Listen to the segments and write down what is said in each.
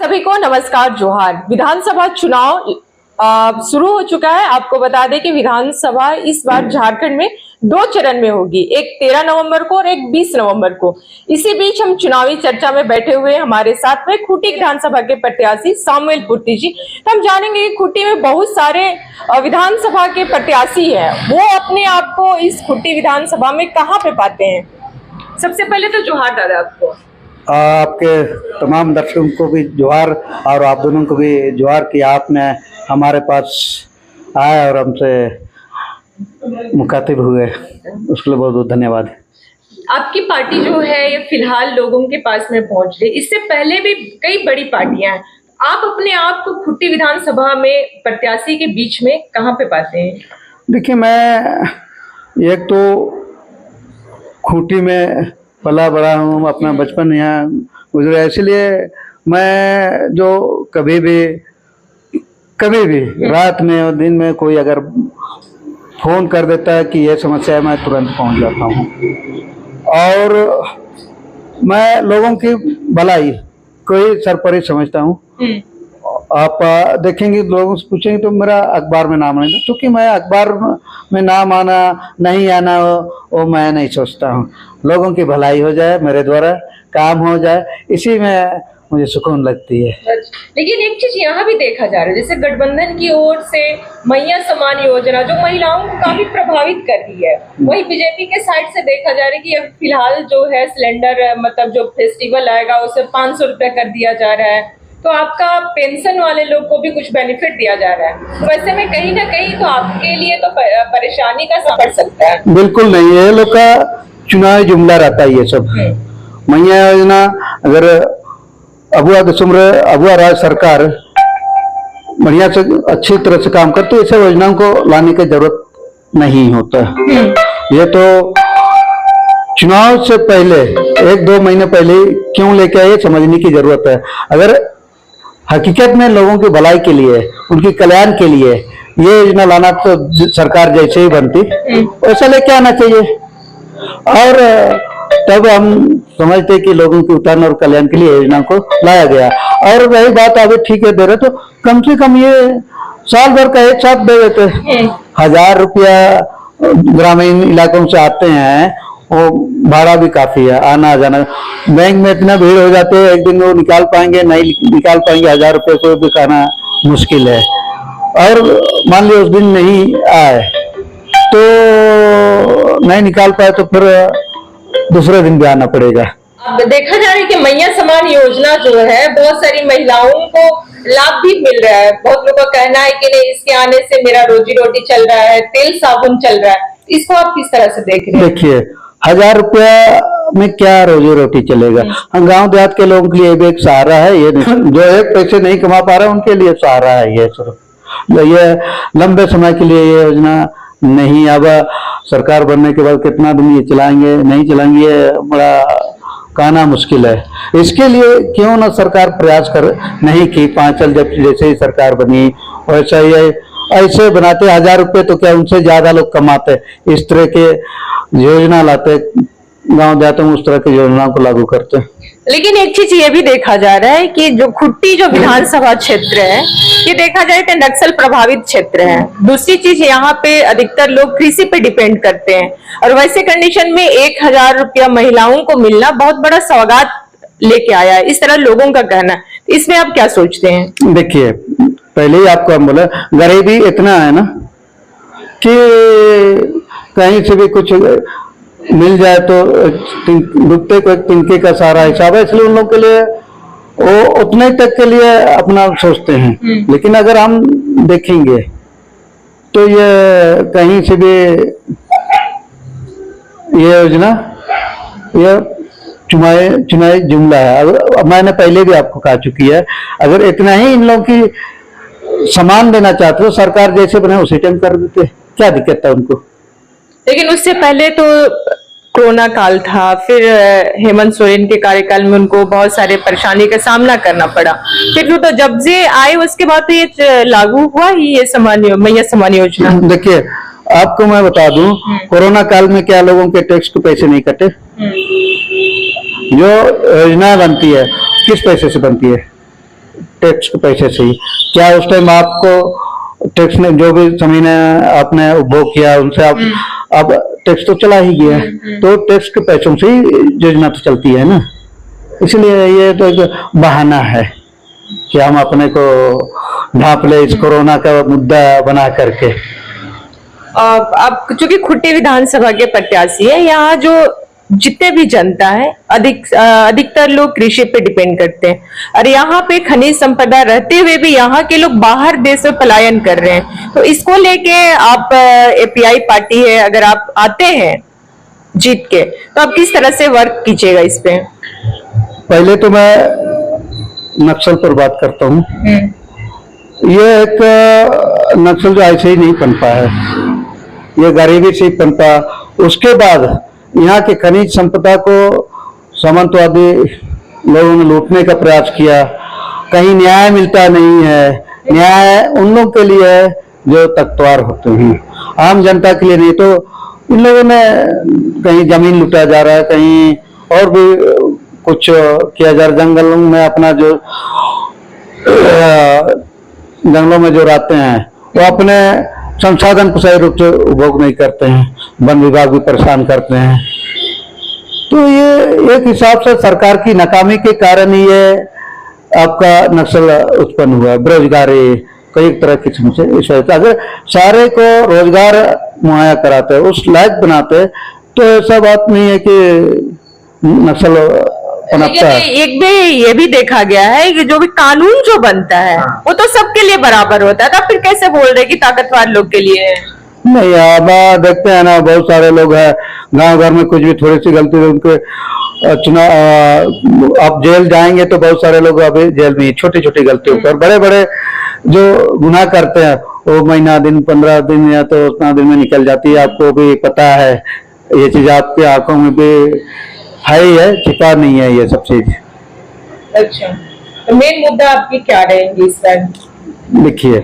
सभी को नमस्कार, जोहार। विधानसभा चुनाव शुरू हो चुका है। आपको बता दें कि विधानसभा इस बार झारखंड में 2 चरण में होगी, एक 13 नवंबर को और एक 20 नवंबर को। इसी बीच हम चुनावी चर्चा में बैठे हुए हमारे साथ में खूंटी विधानसभा के प्रत्याशी सामुएल पूर्ति जी। तो हम जानेंगे कि खूंटी में बहुत सारे विधानसभा के प्रत्याशी हैं, वो अपने आप को इस खूंटी विधानसभा में कहाँ पे पाते हैं। सबसे पहले तो जोहार दादा आपको। आपके तमाम दर्शकों को भी जोहार और आप दोनों को भी जोहार कि आपने हमारे पास आए और हमसे मुखातिब हुए, उसके लिए बहुत बहुत धन्यवाद। आपकी पार्टी जो है ये फिलहाल लोगों के पास में पहुंच रही, इससे पहले भी कई बड़ी पार्टियां हैं। आप अपने आप को खूंटी विधानसभा में प्रत्याशी के बीच में कहां पे पाते हैं? देखिए, मैं एक तो खूंटी में पला बड़ा हूँ, अपना बचपन यहाँ गुजरा, इसलिए मैं जो कभी भी रात में और दिन में कोई अगर फोन कर देता है कि ये समस्या है, मैं तुरंत पहुँच जाता हूँ। और मैं लोगों की भलाई कोई सरपरी समझता हूँ। आप देखेंगे, लोगों से पूछेंगे तो मेरा अखबार में नाम नहीं, क्योंकि मैं अखबार में नाम आना नहीं आना वो मैं नहीं सोचता हूँ। लोगों की भलाई हो जाए, मेरे द्वारा काम हो जाए, इसी में मुझे सुकून लगती है। लेकिन एक चीज यहाँ भी देखा जा रहा है, जैसे गठबंधन की ओर से मैया समान योजना जो महिलाओं को काफी प्रभावित कर रही है, वही बीजेपी के साइड से देखा जा रहा है कि अब फिलहाल जो है सिलेंडर मतलब जो फेस्टिवल आएगा उसे 500 रुपये कर दिया जा रहा है, तो आपका पेंशन वाले लोग को भी कुछ बेनिफिट दिया जा रहा है। तो वैसे में कहीं ना कहीं तो आपके लिए तो परेशानी का पड़ सकता है। बिल्कुल नहीं, ये लोग का चुनावी जुमला रहता है ये सब। मैया योजना अगर अबुआ राज सरकार बढ़िया से अच्छी तरह से काम करती है, ऐसे योजनाओं को लाने की जरूरत नहीं होता। ये तो चुनाव से पहले 1-2 महीने पहले क्यों लेके आए समझने की जरूरत है। अगर हकीकत में लोगों की भलाई के लिए, उनके कल्याण के लिए ये योजना लाना तो सरकार जैसे ही बनती वैसा लेके आना चाहिए, और तब हम समझते कि लोगों के उत्थान और कल्याण के लिए योजना को लाया गया। और रही बात अभी ठीक है दे रहे, तो कम से कम ये साल भर का एक साथ दे देते। 1000 रुपया ग्रामीण इलाकों से आते हैं, वो भाड़ा भी काफी है आना जाना। बैंक में इतना भीड़ हो जाते हैं, एक दिन वो निकाल पाएंगे नहीं निकाल पाएंगे, 1000 रुपये को भी खाना मुश्किल है। और मान लिया उस दिन नहीं आए तो नहीं निकाल पाए तो फिर दूसरे दिन भी आना पड़ेगा। अब देखा जा रहा है कि मैया समान योजना जो है बहुत सारी महिलाओं को लाभ भी मिल रहा है। बहुत लोगों का कहना है कि नहीं, इसके आने से मेरा रोजी रोटी चल रहा है, तेल साबुन चल रहा है। इसको आप किस तरह से देख रहे हैं? देखिए, 1000 रुपया में क्या रोजी रोटी चलेगा। गांव देहात के लोगों के लिए भी एक सहारा है ये, जो एक पैसे नहीं कमा पा रहे उनके लिए सहारा है ये सिर्फ। ये लंबे समय के लिए ये योजना नहीं। अब सरकार बनने के बाद कितना दिन ये चलाएंगे नहीं चलाएंगे बड़ा कहना मुश्किल है। इसके लिए क्यों ना सरकार प्रयास कर नहीं की 5 साल जब जैसे ही सरकार बनी वैसा ही ऐसे बनाते। 1000 रुपये तो क्या उनसे ज्यादा लोग कमाते, इस तरह के योजना लाते, गांव जाते हैं उस तरह की योजनाओं को लागू करते। लेकिन एक चीज ये भी देखा जा रहा है कि जो खूंटी जो विधानसभा क्षेत्र है ये देखा जाए तो नक्सल प्रभावित क्षेत्र है। दूसरी चीज, यहाँ पे अधिकतर लोग कृषि पे डिपेंड करते हैं, और वैसे कंडीशन में 1000 रुपया महिलाओं को मिलना बहुत बड़ा सौगात लेके आया है, इस तरह लोगों का कहना है। इसमें आप क्या सोचते हैं? देखिए, पहले ही आपको हम बोला गरीबी इतना है ना कि कहीं से भी कुछ मिल जाए तो डूबते को एक तिनके का सारा हिसाब है, इसलिए उन लोग के लिए वो उतने तक के लिए अपना सोचते हैं। लेकिन अगर हम देखेंगे तो ये कहीं से भी ये योजना ये चुनावी जुमला है। अब मैंने पहले भी आपको कहा चुकी है, अगर इतना ही इन लोगों की सामान देना चाहते हो सरकार जैसे बने उसी टाइम कर देते, क्या दिक्कत है उनको। लेकिन उससे पहले तो कोरोना काल था, फिर हेमंत सोरेन के कार्यकाल में उनको बहुत सारे परेशानी का सामना करना पड़ा, फिर तो जब से आए उसके बाद तो ये लागू हुआ ही ये मैया समान योजना। देखिए, आपको मैं बता दूं, कोरोना काल में क्या लोगों के टैक्स के पैसे नहीं कटे? जो योजना बनती है किस पैसे से बनती है? टैक्स के पैसे से ही। क्या उस टाइम आपको टैक्स ने जो भी जमीन आपने उपभोग किया उनसे आप अब टैक्स तो चला ही गया, तो टैक्स के पैसों से ही योजना तो चलती है ना। इसलिए ये तो एक बहाना है कि हम अपने को ढांप ले इस कोरोना का मुद्दा बना करके। आप चूंकि खुट्टी विधानसभा के प्रत्याशी है, यहाँ जो जितने भी जनता है अधिकतर लोग कृषि पे डिपेंड करते हैं, और यहाँ पे खनिज संपदा रहते हुए भी यहाँ के लोग बाहर देश में पलायन कर रहे हैं। तो इसको लेके आप एपीआई पार्टी है, अगर आप आते हैं जीत के, तो आप किस तरह से वर्क कीजिएगा इस पे? पहले तो मैं नक्सल पर बात करता हूँ। ये एक नक्सल जो ऐसे ही नहीं पनपा है, ये गरीबी से ही पनपा। उसके बाद यहाँ के खनिज संपदा को सामंतवादी लोगों ने लूटने का प्रयास किया, कहीं न्याय मिलता नहीं है। न्याय उन लोगों के लिए है जो तख्तवार होते हैं, आम जनता के लिए नहीं। तो इन लोगों ने कहीं जमीन लूटा जा रहा है, कहीं और भी कुछ किया जा रहा है। जंगलों में अपना जो जंगलों में जो रहते हैं वो अपने संसाधन को सही रूप से उपभोग नहीं करते हैं, वन विभाग भी परेशान करते हैं। तो ये एक हिसाब से सरकार की नाकामी के कारण ही ये आपका नक्सल उत्पन्न हुआ। बेरोजगारी कई तरह की समस्या इस वजह से। अगर सारे को रोजगार मुहैया कराते, उस लायक बनाते, तो ऐसा बात नहीं है कि नक्सल पनपता है। एक भी ये भी देखा गया है कि जो भी कानून जो बनता है वो तो सबके लिए बराबर होता है, तो फिर कैसे बोल रहे कि ताकतवर लोग के लिए है? नहीं, अब देखते हैं ना, बहुत सारे लोग हैं गांव घर में कुछ भी थोड़ी सी गलती है उनके चुनाव, आप जेल जाएंगे तो बहुत सारे लोग अभी जेल में छोटी छोटी गलतियों पर, बड़े बड़े जो गुनाह करते हैं वो महीना दिन 15 दिन या तो उतना दिन में निकल जाती है। आपको भी पता है, ये चीज आपके आंखों में भी है ही है, छिपा नहीं है ये सब चीज। अच्छा, तो मेन मुद्दा आपकी क्या रहेंगी इस बार? देखिए,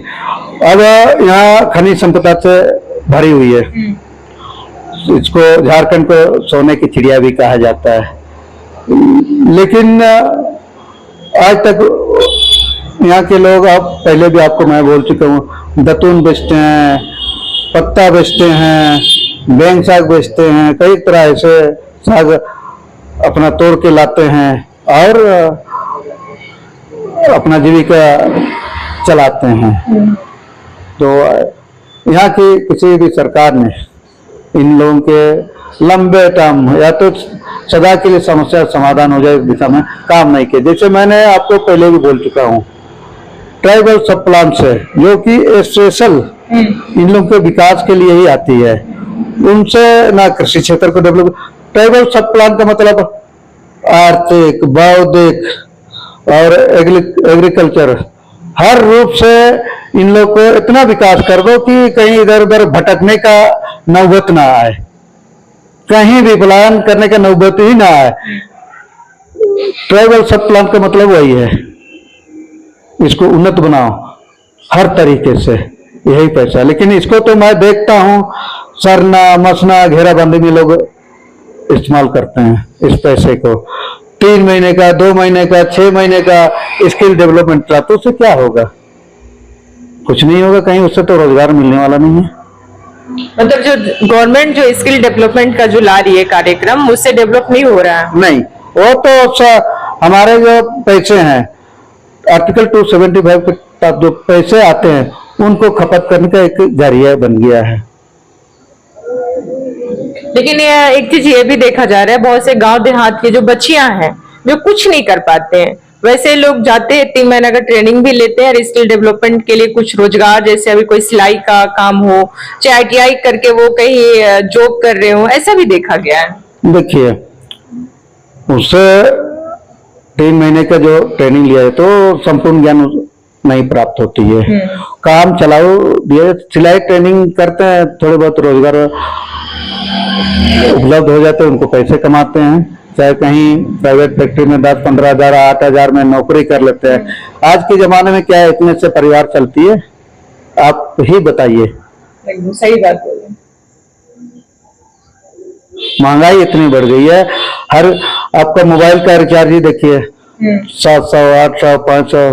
अब यहाँ खनिज संपदा से भरी हुई है। इसको झारखंड को सोने की चिड़िया भी कहा जाता है, लेकिन आज तक यहाँ के लोग, अब पहले भी आपको मैं बोल चुका हूँ, दतून बेचते हैं, पत्ता बेचते हैं, बैंग साग बेचते हैं, कई तरह ऐसे साग अपना तोड़ के लाते हैं और अपना जीविका चलाते हैं। तो यहाँ की किसी भी सरकार ने इन लोगों के लंबे टर्म या तो सदा के लिए समस्या समाधान हो जाए इस दिशा में काम नहीं किया। जैसे मैंने आपको पहले भी बोल चुका हूँ, ट्राइबल सब प्लान से जो कि स्पेशल इन लोगों के विकास के लिए ही आती है, उनसे ना कृषि क्षेत्र को डेवलप। ट्राइबल सब प्लान का मतलब आर्थिक, बौद्धिक और एग्रीकल्चर हर रूप से इन लोग को इतना विकास कर दो कि कहीं इधर उधर भटकने का नौबत ना आए, कहीं भी पलायन करने का नौबत ही ना आए। ट्राइबल सब प्लान का मतलब वही है, इसको उन्नत बनाओ हर तरीके से, यही पैसा। लेकिन इसको तो मैं देखता हूँ सरना मसना घेराबंदी में लोग इस्तेमाल करते हैं इस पैसे को। 3 महीने का, 2 महीने का, 6 महीने का स्किल डेवलपमेंट का, तो उससे क्या होगा? कुछ नहीं होगा, कहीं उससे तो रोजगार मिलने वाला नहीं है। मतलब जो गवर्नमेंट जो स्किल डेवलपमेंट का जो ला रही है कार्यक्रम, उससे डेवलप नहीं हो रहा है। नहीं, वो तो हमारे जो पैसे हैं आर्टिकल 275 के तहत जो पैसे आते हैं उनको खपत करने का एक जरिया बन गया है। लेकिन एक चीज ये भी देखा जा रहा है, बहुत से गांव देहात के जो बच्चियां हैं जो कुछ नहीं कर पाते हैं, वैसे लोग जाते हैं 3 महीने का ट्रेनिंग भी लेते हैं और स्किल डेवलपमेंट के लिए कुछ रोजगार, जैसे अभी कोई सिलाई का काम हो, चाहे आईटीआई करके वो कहीं जॉब कर रहे हो, ऐसा भी देखा गया है। देखिए, उससे 3 महीने का जो ट्रेनिंग लिया है तो संपूर्ण ज्ञान नहीं प्राप्त होती है। काम चलाओ दिए, सिलाई ट्रेनिंग करते हैं, थोड़े बहुत रोजगार उपलब्ध हो जाते हैं, उनको पैसे कमाते हैं। चाहे कहीं प्राइवेट फैक्ट्री में 10-15 हजार 8 हजार में नौकरी कर लेते हैं। आज के जमाने में क्या है, इतने से परिवार चलती है? आप ही बताइए। एकदम सही बात बोले। महंगाई इतनी बढ़ गई है, हर आपका मोबाइल का रिचार्ज ही देखिए 700, 800, 500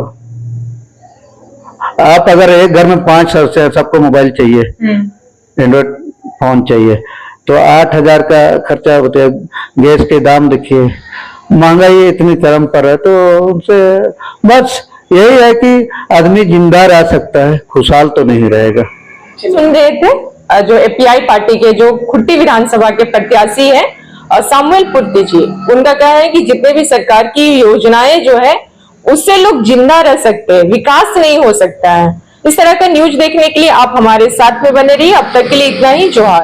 आप अगर एक घर में 5 सदस्य हैं, सबको मोबाइल चाहिए, एंड्रॉइड फोन चाहिए, तो 8,000 का खर्चा होता है। गैस के दाम देखिए, महंगाई इतनी चरम पर है, तो उनसे बस यही है कि आदमी जिंदा रह सकता है, खुशहाल तो नहीं रहेगा। सुन रहे थे जो एपीआई पार्टी के जो खुट्टी विधानसभा के प्रत्याशी हैं सामुएल पुर्ती जी, उनका कहना है कि जितने भी सरकार की योजनाएं जो है उससे लोग जिंदा रह सकते हैं, विकास नहीं हो सकता है। इस तरह का न्यूज देखने के लिए आप हमारे साथ में बने रहिए। अब तक के लिए इतना ही। जोहार।